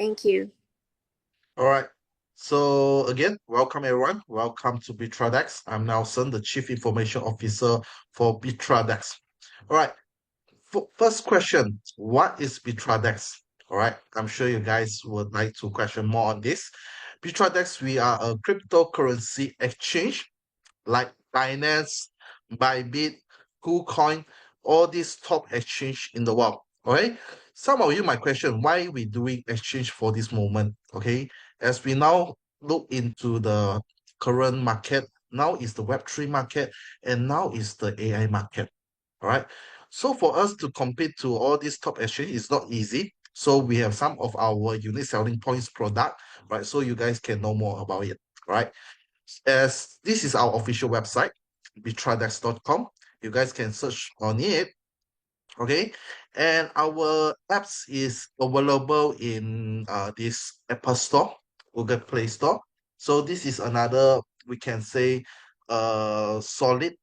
Thank you. All right. So again, welcome everyone. Welcome to BitradEx. I'm Nelson, the Chief Information Officer for BitradEx. All right. First question, what is BitradEx? All right. I'm sure you guys would like to question more on this. BitradEx, we are a cryptocurrency exchange like Binance, Bybit, KuCoin, all these top exchange in the world. Okay. Some of you might question why we doing exchange for this moment. Okay. As we now look into the current market, now is the Web3 market, and now is the AI market. All right. So for us to compete to all these top exchange is not easy. So we have some of our unique selling points product, right? So you guys can know more about it, right? As this is our official website, bitradex.com. You guys can search on it, okay? And our apps is available in this Apple Store, Google Play Store. So this is another, we can say, solid,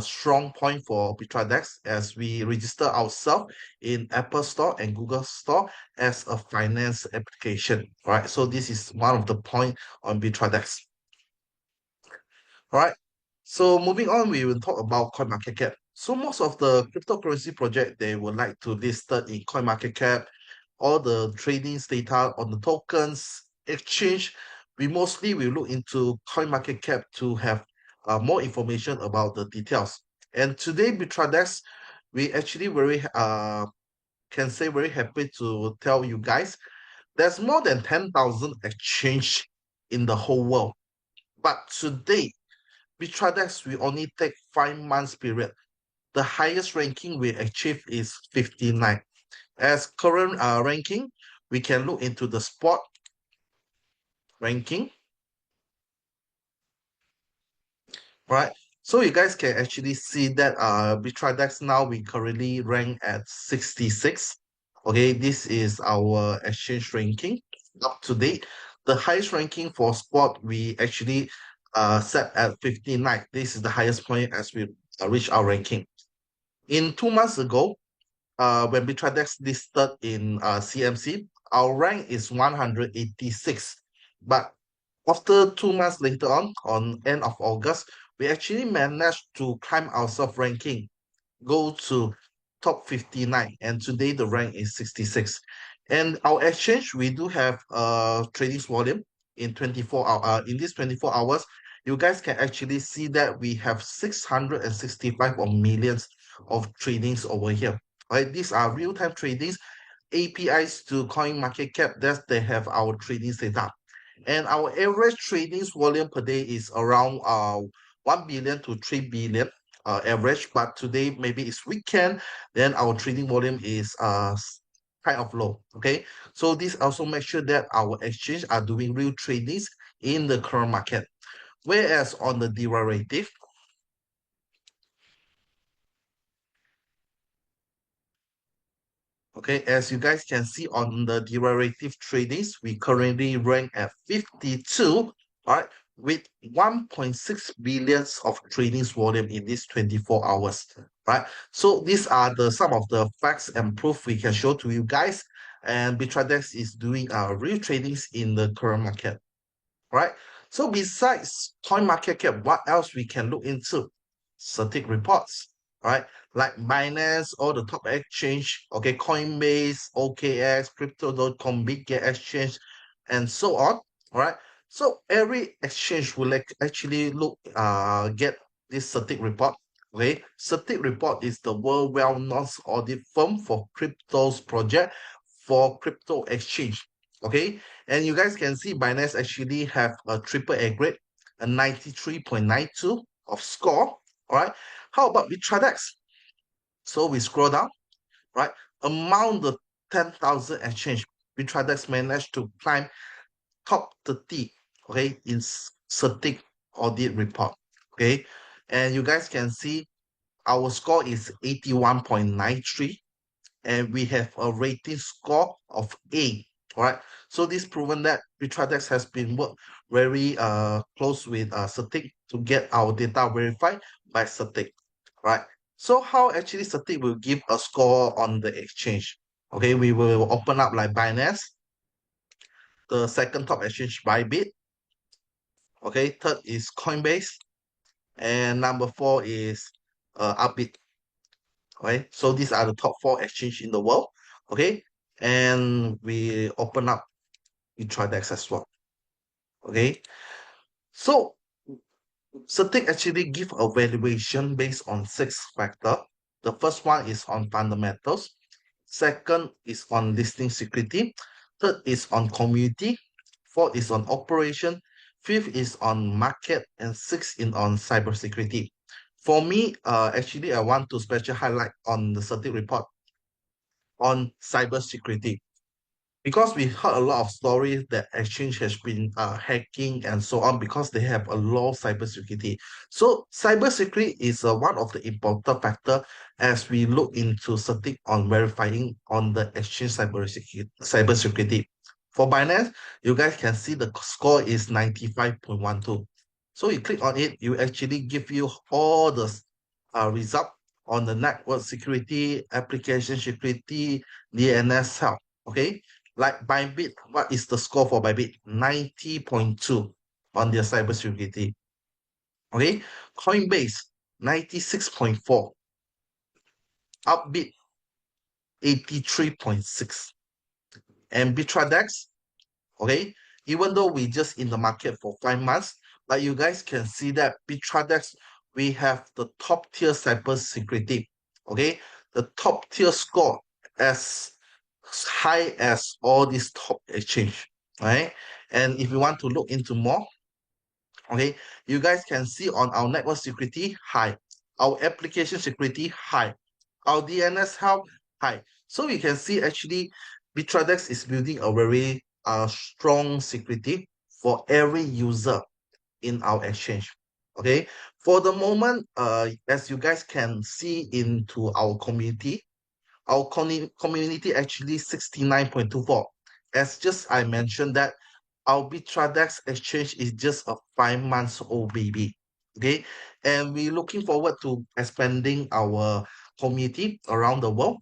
strong point for BitradEx as we register ourselves in Apple Store and Google Store as a finance application, right? So this is one of the point on BitradEx. All right. So moving on, we will talk about CoinMarketCap. So most of the cryptocurrency project, they would like to list it in CoinMarketCap, all the trading data on the tokens, exchange. We mostly will look into CoinMarketCap to have more information about the details. And today, Bitradex, we actually very can say very happy to tell you guys there's more than 10,000 exchange in the whole world. But today, BitradEx, we only take 5 months period. The highest ranking we achieve is 59. As current ranking, we can look into the spot ranking, right? So you guys can actually see that BitradEx now we currently rank at 66. Okay, this is our exchange ranking up to date. The highest ranking for spot we actually set at 59. This is the highest point as we reach our ranking. In 2 months ago, when BitradEx listed in CMC, our rank is 186. But after 2 months later on end of August, we actually managed to climb our self ranking, go to top 59, and today the rank is 66. And our exchange, we do have trading volume in 24 hour in these 24 hours. You guys can actually see that we have 665 of millions of tradings over here. Right, these are real-time tradings, APIs to coin market cap that they have our trading data. And our average trading volume per day is around 1 billion to 3 billion average. But today maybe it's weekend, then our trading volume is kind of low. Okay. So this also makes sure that our exchange are doing real tradings in the current market. Whereas on the derivative, okay, as you guys can see on the derivative tradings, we currently rank at 52, all right, with 1.6 billions of tradings volume in these 24 hours, right? So these are the some of the facts and proof we can show to you guys. And BitradEx is doing real tradings in the current market, right? So besides coin market cap, what else we can look into? Static reports, right? Like Binance, all the top exchange, okay, Coinbase, OKX, Crypto.com, Big Get Exchange, and so on, all right? So every exchange will actually look get this static report. Okay, static report is the world well-known audit firm for cryptos project for crypto exchange. Okay, and you guys can see Binance actually have a triple A grade, a 93.92 of score. All right. How about with TradeX? So we scroll down, right? Among the 10,000 exchange, BitradEx managed to climb top 30, okay, in static audit report, okay? And you guys can see our score is 81.93 and we have a rating score of A. All right. So this proven that BitradEx has been worked very close with Static to get our data verified by Static. Right. So how actually Static will give a score on the exchange? Okay, we will open up like Binance. The second top exchange, Bybit. Okay, third is Coinbase, and number four is Upbit. Okay, so these are the top four exchange in the world. Okay, and we open up BitradEx as well. Okay, so Certic actually give a valuation based on six factors. The first one is on fundamentals. Second is on listing security. Third is on community. Fourth is on operation. Fifth is on market. And sixth is on cybersecurity. For me, actually, I want to special highlight on the Certic report on cybersecurity because we heard a lot of stories that exchange has been hacking and so on because they have a low cybersecurity. So cybersecurity is one of the important factor as we look into setting on verifying on the exchange cybersecurity. Cybersecurity. For Binance, you guys can see the score is 95.12. So you click on it, you actually give you all the result on the network security, application security, DNS help. Okay, like Bybit, what is the score for Bybit? 90.2 on their cybersecurity. Okay, Coinbase 96.4, Upbit 83.6, and BitradEx. Okay, even though we just in the market for 5 months, but you guys can see that BitradEx we have the top tier cybersecurity. Okay, the top tier score as high as all these top exchange. Right, and if you want to look into more, okay, you guys can see on our network security high, our application security high, our DNS help high. So you can see actually BitradEx is building a very strong security for every user in our exchange. Okay, for the moment, as you guys can see into our community, our community actually 69.24. As just I mentioned that our BitradEx exchange is just a 5 months old baby. Okay, and we're looking forward to expanding our community around the world.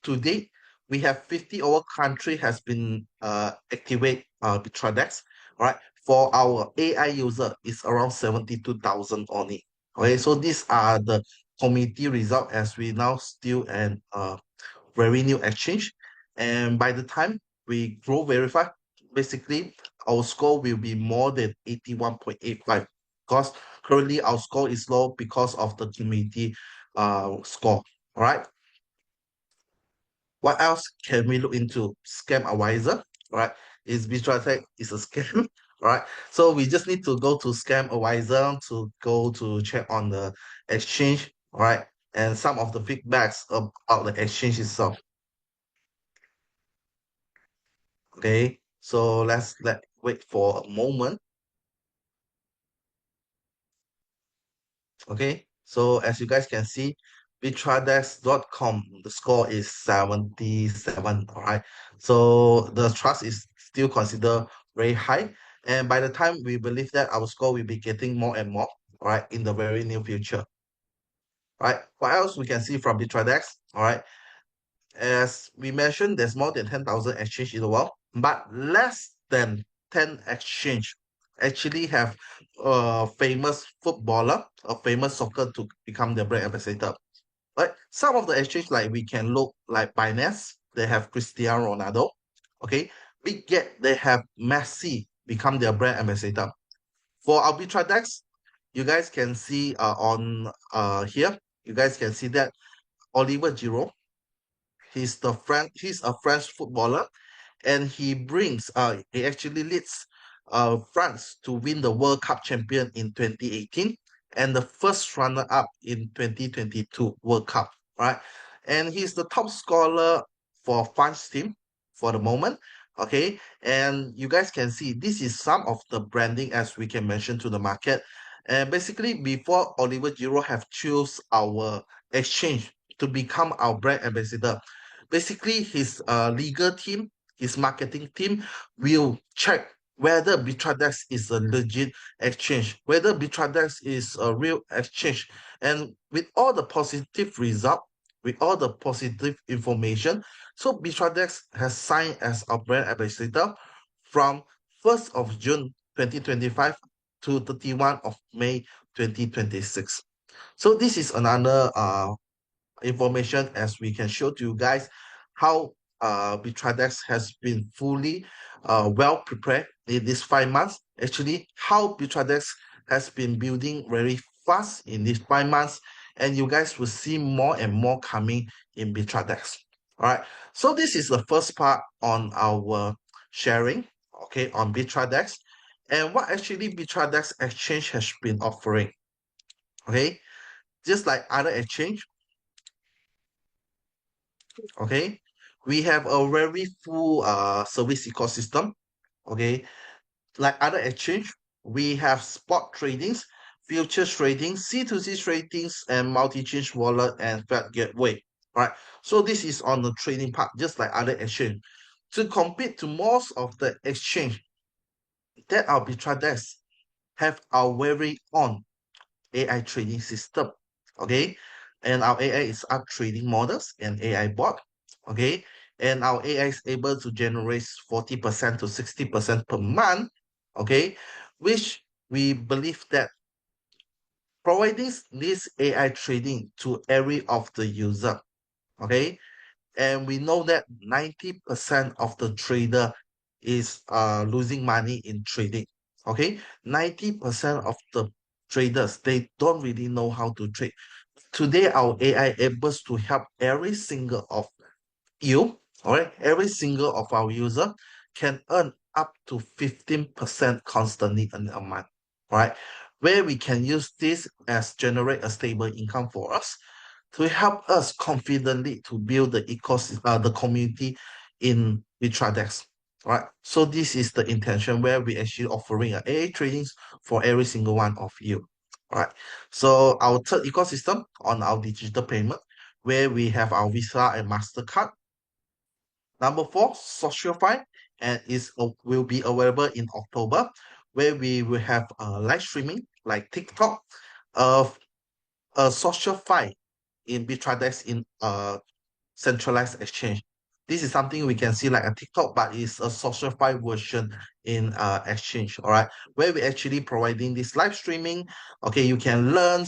To date, we have 50 over country has been activate BitradEx. Right, for our AI user, it's around 72,000 only. Okay, so these are the community result as we now still and very new exchange. And by the time we grow verify, basically our score will be more than 81.85 because currently our score is low because of the community score. All right. What else can we look into? Scam advisor, right? Is BitradEx is a scam, right? So we just need to go to scam advisor to go to check on the exchange, right? And some of the feedbacks about the exchange itself. Okay, so let wait for a moment. Okay, so as you guys can see, bitradex.com, the score is 77. All right, so the trust is still considered very high, and by the time we believe that our score will be getting more and more, all right, in the very near future. All right, what else we can see from bitradex? All right, as we mentioned, there's more than 10,000 exchange in the world, but less than 10 exchange actually have a famous footballer, a famous soccer to become their brand ambassador. Like some of the exchange, like we can look like Binance, they have Cristiano Ronaldo. Okay, Big Get, they have Messi become their brand ambassador. For Arbitradex, you guys can see on here, you guys can see that Oliver Giroud, he's a French footballer and he actually leads France to win the World Cup champion in 2018 and the first runner up in 2022 World Cup, right? And he's the top scorer for France team for the moment. Okay, and you guys can see this is some of the branding as we can mention to the market. And basically, before Oliver Giroud have choose our exchange to become our brand ambassador, basically his legal team, his marketing team will check whether BitradEx is a legit exchange, whether BitradEx is a real exchange. And with all the positive result, with all the positive information, so BitradEx has signed as a brand ambassador from 1st of June 2025 to 31 of May 2026. So this is another information as we can show to you guys how BitradEx has been fully well prepared in these 5 months. Actually, how BitradEx has been building very fast in these 5 months, and you guys will see more and more coming in BitradEx. All right, so this is the first part on our sharing, okay, on BitradEx, and what actually BitradEx exchange has been offering. Okay, just like other exchange, okay, we have a very full service ecosystem. Okay, like other exchange, we have spot tradings, futures trading, C2C tradings, and multi-chain wallet and fat gateway. Right, so this is on the trading part, just like other exchange. To compete to most of the exchange that are BitradEx have our very own AI trading system. Okay, and our AI is up trading models and AI bot. Okay, and our AI is able to generate 40% to 60% per month. Okay, which we believe that providing this AI trading to every of the user. Okay, and we know that 90% of the trader is losing money in trading. Okay, 90% of the traders, they don't really know how to trade. Today our AI able to help every single of you, all right, every single of our user can earn up to 15% constantly in a month, all right, where we can use this as generate a stable income for us to help us confidently to build the ecosystem, the community in BitradEx. Right. So this is the intention where we actually offering a AA tradings for every single one of you. Right. So our third ecosystem on our digital payment, where we have our Visa and MasterCard. Number four, SocialFi, and will be available in October, where we will have live streaming like TikTok, uh, a SocialFi in BitradEx in centralized exchange. This is something we can see like a TikTok, but it's a socialified version in exchange, all right, where we actually providing this live streaming. Okay, you can learn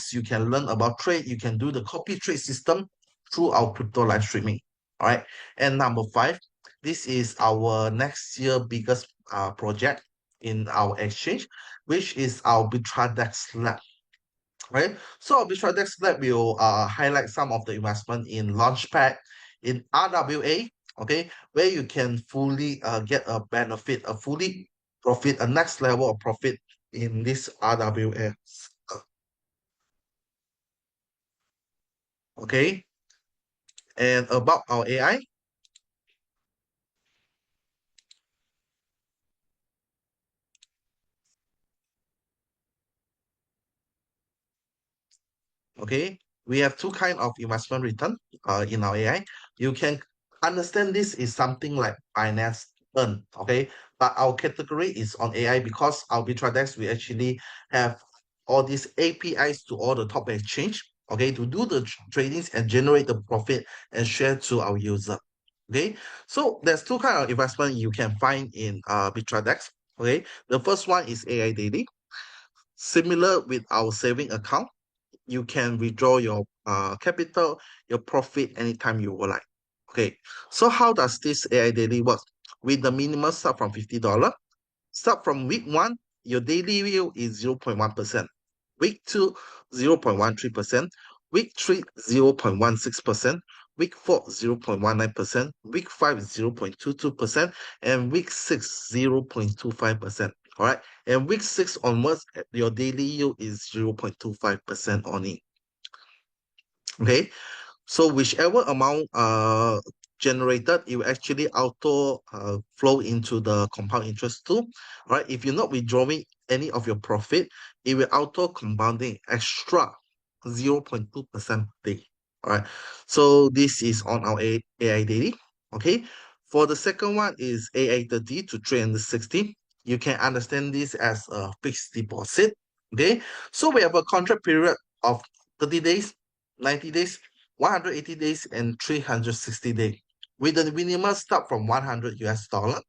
about trade, you can do the copy trade system through our crypto live streaming, all right. And number five, this is our next year biggest project in our exchange, which is our BitradEx Lab. Right? So BitradEx Lab will highlight some of the investment in Launchpad, in RWA, okay, where you can fully get a benefit, a fully profit, a next level of profit in this RWA. Okay, and about our AI, okay, we have two kind of investment return in our AI. You can understand this is something like finance earn, okay, but our category is on AI because our BitradEx we actually have all these APIs to all the top exchange, okay, to do the tradings and generate the profit and share to our user. Okay, so there's two kind of investment you can find in BitradEx. Okay, the first one is AI daily, similar with our saving account. You can withdraw your capital, your profit anytime you would like. Okay, so how does this AI daily work? With the minimum start from $50, start from week one, your daily yield is 0.1%. Week two, 0.13%. Week three, 0.16%. Week four, 0.19%. Week five, 0.22%. And week six, 0.25%. All right. And week six onwards, your daily yield is 0.25% only. Okay. So whichever amount generated, it will actually auto flow into the compound interest too. All right. If you're not withdrawing any of your profit, it will auto compounding extra 0.2% per day. All right. So this is on our AI daily. Okay. For the second one is AI 30 to 360. You can understand this as a fixed deposit. Okay. So we have a contract period of 30 days, 90 days, 180 days, and 360 days. With the minimum start from 100 US dollar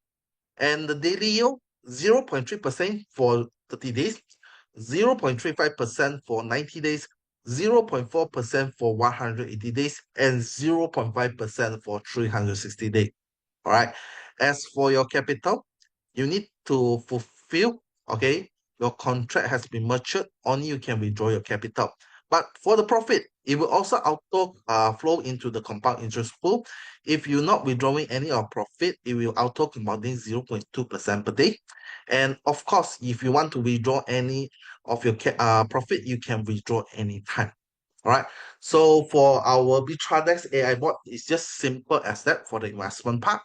And the daily yield 0.3% for 30 days, 0.35% for 90 days, 0.4% for 180 days, and 0.5% for 360 days. All right. As for your capital, you need to fulfill, okay, your contract has been matured, only you can withdraw your capital. But for the profit, it will also auto flow into the compound interest pool. If you're not withdrawing any of profit, it will auto compounding 0.2% per day. And of course, if you want to withdraw any of your profit, you can withdraw anytime. All right. So for our BitradEx AI bot, it's just simple as that for the investment part.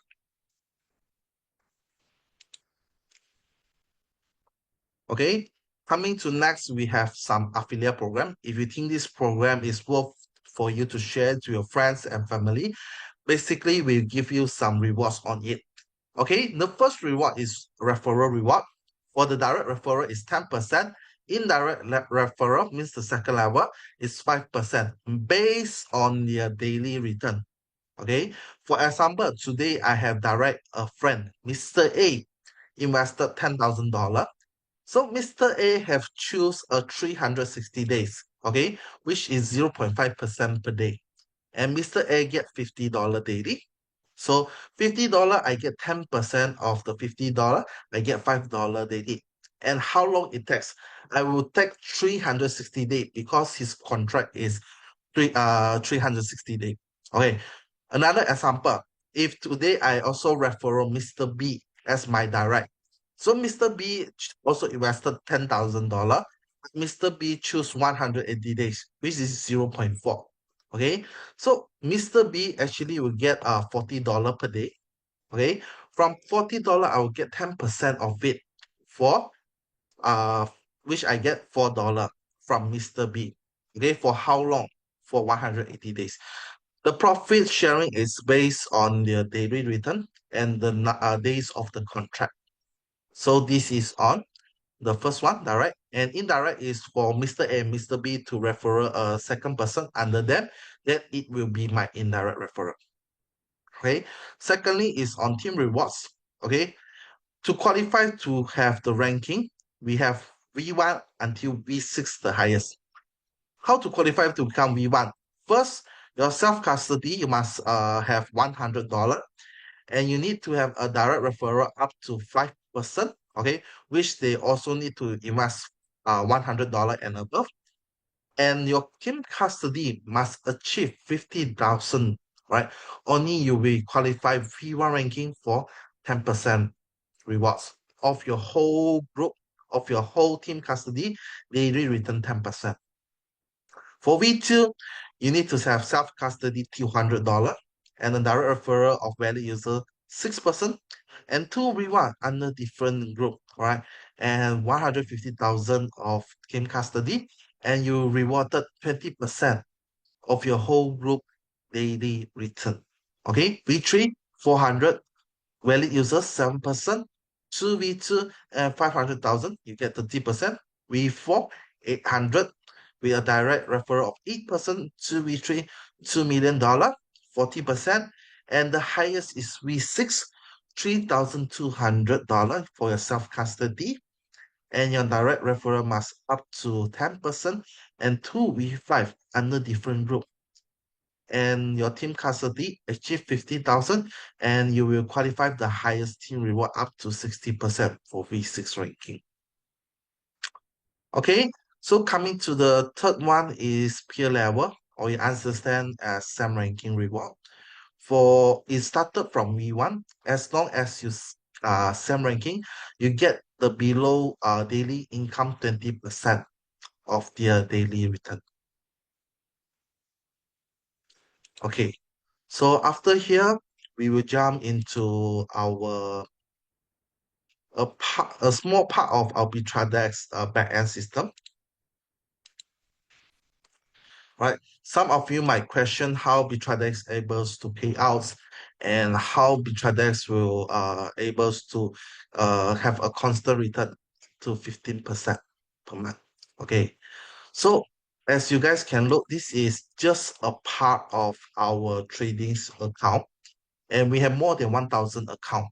Okay, coming to next, we have some affiliate program. If you think this program is worth for you to share to your friends and family, basically we'll give you some rewards on it. Okay, the first reward is referral reward. For the direct referral is 10%. Indirect referral means the second level is 5% based on their daily return. Okay, for example, today I have direct a friend, Mr. A, invested $10,000. So Mr. A have choose a 360 days, okay, which is 0.5% per day. And Mr. A get $50 daily. So $50, I get 10% of the $50, I get $5 daily. And how long it takes? I will take 360 days because his contract is 360 days. Okay. Another example, if today I also refer Mr. B as my direct. So Mr. B also invested $10,000. Mr. B choose 180 days, which is 0.4. Okay. So Mr. B actually will get $40 per day. Okay. From $40, I will get 10% of it for uh which I get $4 from Mr. B. Okay, for how long? For 180 days. The profit sharing is based on the daily return and the days of the contract. So this is on the first one, direct, and indirect is for Mr. A and Mr. B to refer a second person under them, then it will be my indirect referral. Okay. Secondly is on team rewards. Okay. To qualify to have the ranking, we have V1 until V6 the highest. How to qualify to become V1? First, your self-custody, you must have $100 and you need to have a direct referral up to 5%, okay, which they also need to invest $100 and above. And your team custody must achieve 50,000, right? Only you will qualify V1 ranking for 10% rewards of your whole group, of your whole team custody, they return 10%. For V2, you need to have self-custody $200 and a direct referral of valid user 6% and two reward under different group, right? And 150,000 of team custody and you rewarded 20% of your whole group daily return. Okay, V3, 400 valid users 7%, 2v2 and 500,000, you get 30%, v4 800 with a direct referral of 8%, 2v3 $2 million, 40%, and the highest is v6 $3,200 for your self-custody, and your direct referral must up to 10%, and 2v5 under different group and your team custody achieve 50,000 and you will qualify the highest team reward up to 60% for V6 ranking. Okay, so coming to the third one is peer level or you understand as SAM ranking reward. For it started from V1, as long as you SAM ranking, you get the below daily income 20% of their daily return. Okay, so after here, we will jump into our a small part of our BitradEx backend system, right? Some of you might question how BitradEx able to pay outs and how BitradEx will able to have a constant return to 15% per month. Okay, so as you guys can look, this is just a part of our trading account, and we have more than 1,000 accounts.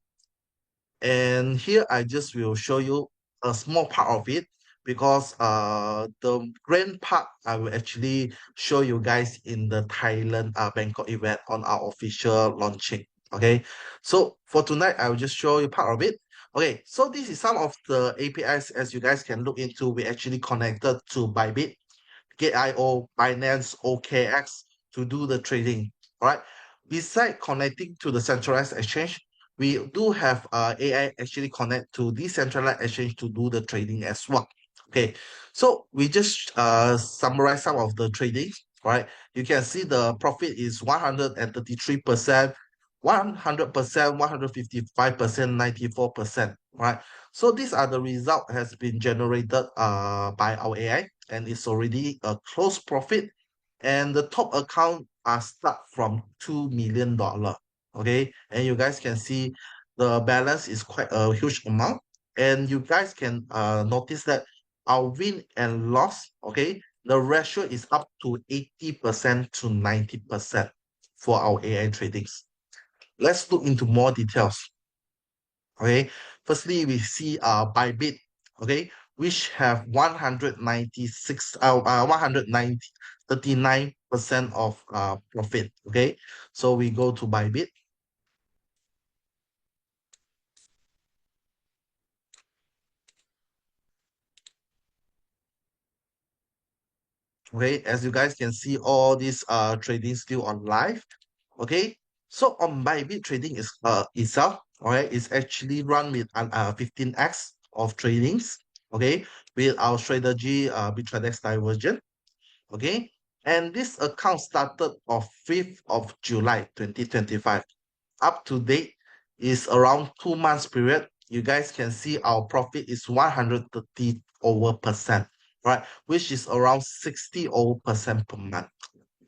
And here I just will show you a small part of it because the grand part I will actually show you guys in the Thailand Bangkok event on our official launching. Okay, so for tonight I will just show you part of it. Okay, so this is some of the APIs as you guys can look into. We actually connected to Bybit, Gate.io, Binance, OKX to do the trading. All right. Besides connecting to the centralized exchange, we do have AI actually connect to decentralized exchange to do the trading as well. Okay, so we just summarize some of the trading. Right, you can see the profit is 133%, 100%, 155%, 94%. Right, so these are the result has been generated by our AI and it's already a close profit. And the top account are start from $2 million. Okay, and you guys can see the balance is quite a huge amount. And you guys can notice that our win and loss, okay, the ratio is up to 80% to 90% for our AI tradings. Let's look into more details. Okay, firstly we see Bybit, okay, which have 196 190 39% of profit. Okay, so we go to Bybit. Okay, as you guys can see all these trading still on live. Okay, so on Bybit trading is itself, okay, is actually run with 15x of tradings. Okay, with our strategy BitradEx diversion. Okay, and this account started on 5th of July 2025. Up to date is around 2 months period. You guys can see our profit is 130 over percent, right? Which is around 60 over percent per month.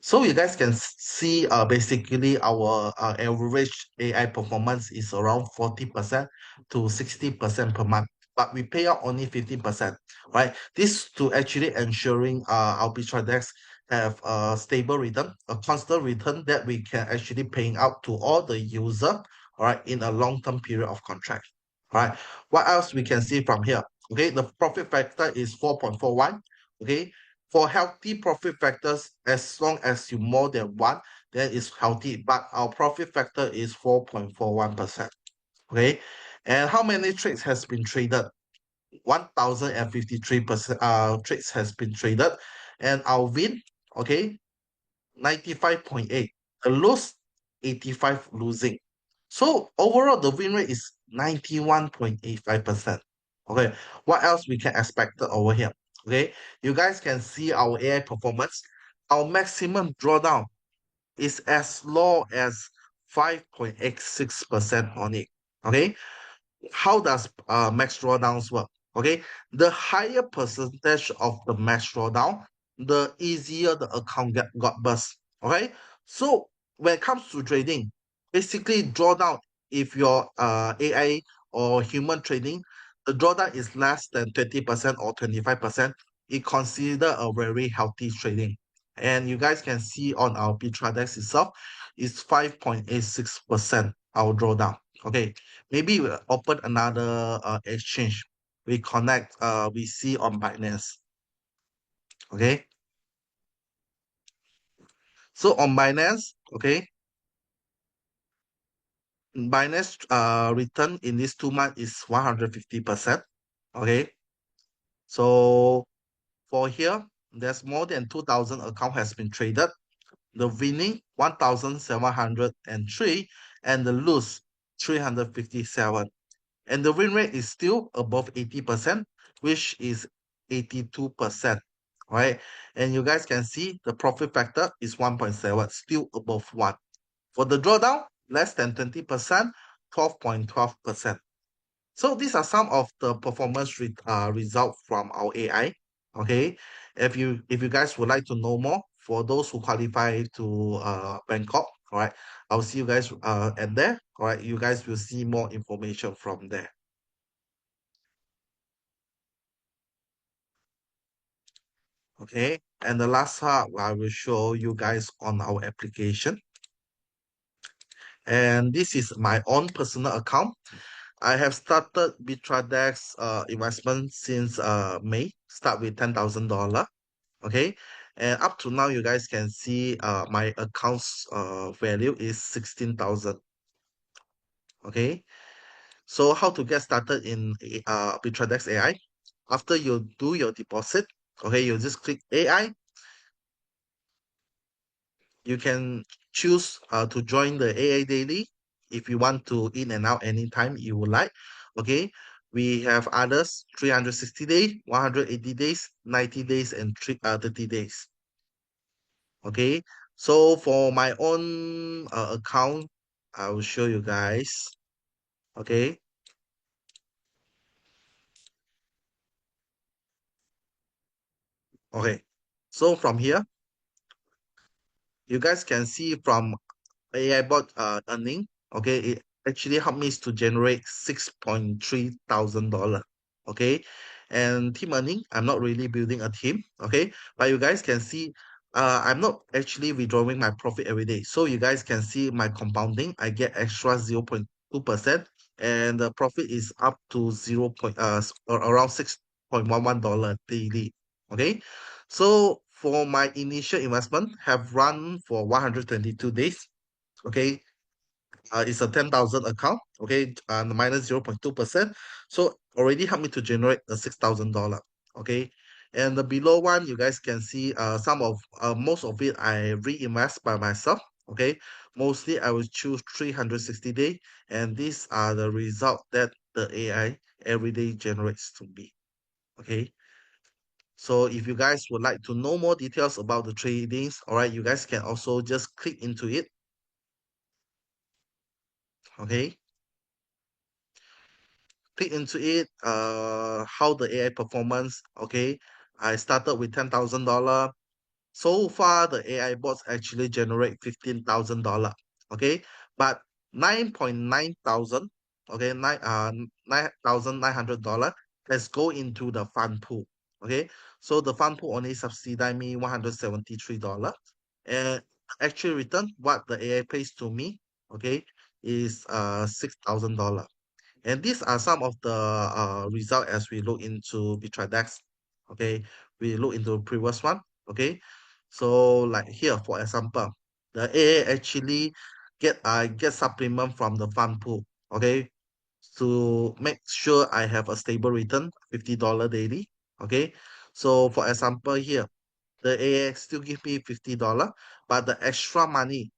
So you guys can see basically our average AI performance is around 40% to 60% per month, but we pay out only 50%, right? This to actually ensuring our BitradEx have a stable return, a constant return that we can actually paying out to all the user, all right, in a long-term period of contract. All right. What else we can see from here? Okay, the profit factor is 4.41. Okay, for healthy profit factors, as long as you more than one, then it's healthy. But our profit factor is 4.41%. Okay. And how many trades has been traded? 1,053% trades has been traded. And our win, okay, 95.8. The loss, 85 losing. So overall, the win rate is 91.85%. Okay, what else we can expect over here? Okay, you guys can see our AI performance. Our maximum drawdown is as low as 5.86% on it. Okay, how does max drawdowns work? Okay, the higher percentage of the max drawdown, the easier the account got burst. Okay, so when it comes to trading, basically drawdown, if your AI or human trading, the drawdown is less than 20% or 25%, it consider a very healthy trading. And you guys can see on our BitradEx itself, it's 5.86% our drawdown. Okay, maybe we open another exchange. We connect, we see on Binance. Okay. So on Binance, okay, Binance return in these 2 months is 150%. Okay. So for here, there's more than 2,000 account has been traded. The winning 1,703 and the lose 357. And the win rate is still above 80%, which is 82%, right? And you guys can see the profit factor is 1.7, still above 1. For the drawdown, less than 20%, 12.12%. So these are some of the performance result from our AI. Okay, if you guys would like to know more, for those who qualify to Bangkok, all right, I'll see you guys at there. All right, you guys will see more information from there. Okay, and the last part I will show you guys on our application. And this is my own personal account. I have started BitradEx investment since May. Start with $10,000. Okay, and up to now, you guys can see my account's value is 16,000. Okay, so how to get started in BitradEx AI? After you do your deposit, okay, you just click AI. You can choose to join the AI daily if you want to in and out anytime you would like. Okay, we have others 360 days, 180 days, 90 days, and 30 days. Okay, so for my own account, I will show you guys. Okay, okay, so from here, you guys can see from AI bot earning, okay, it actually helped me to generate 6.3 thousand dollar. Okay, and team earning, I'm not really building a team. Okay, but you guys can see I'm not actually withdrawing my profit every day, so you guys can see my compounding. I get extra 0.2%, and the profit is up to 0 point around $6.11 daily. Okay, so for my initial investment have run for 122 days. Okay, it's a 10,000 account. Okay, and minus 0.2%. So already helped me to generate a $6,000. Okay, and the below one, you guys can see some of most of it I reinvest by myself. Okay, mostly I will choose 360 day, and these are the result that the AI every day generates to me. Okay, so if you guys would like to know more details about the tradings, all right, you guys can also just click into it. Okay, click into it, how the AI performance. Okay, I started with $10,000. So far, the AI bots actually generate $15,000. Okay, but 9.9 thousand, okay, 9,900 dollars has go into the fund pool. Okay, so the fund pool only subsidize me $173. And actual return, what the AI pays to me, okay, is $6,000. And these are some of the result as we look into BitradEx. Okay, we look into the previous one. Okay, so like here, for example, the AA actually get supplement from the fund pool. Okay, to make sure I have a stable return, $50 daily. Okay, so for example here, the AA still give me $50, but the extra money,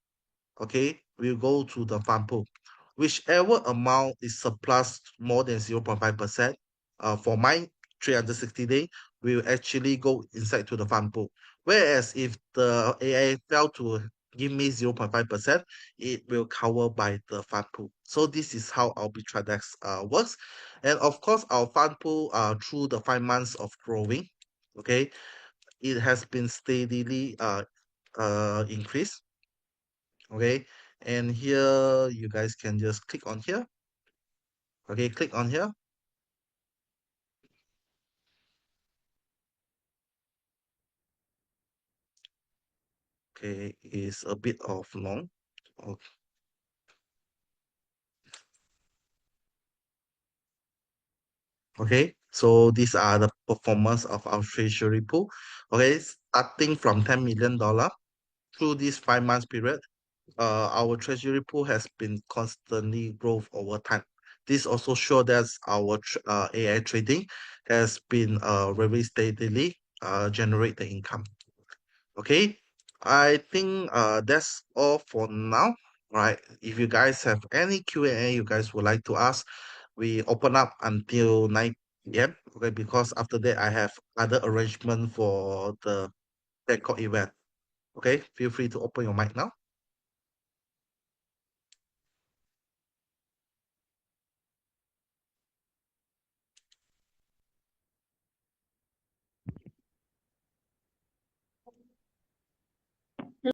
okay, will go to the fund pool. Whichever amount is surplus more than 0.5%, for my 360 day, will actually go inside to the fund pool. Whereas if the AI fail to give me 0.5%, it will cover by the fund pool. So this is how our BitradEx works. And of course, our fund pool through the 5 months of growing, okay, it has been steadily increased. Okay, and here you guys can just click on here. Okay, click on here. Okay, it's a bit of long. Okay, okay, so these are the performance of our treasury pool. Okay, starting from $10 million through this 5 months period, our treasury pool has been constantly growth over time. This also shows that our AI trading has been very steadily generate the income. Okay, I think that's all for now. Right. If you guys have any Q&A you guys would like to ask, we open up until 9 p.m. Okay, because after that I have other arrangement for the Bangkok event. Okay, feel free to open your mic now.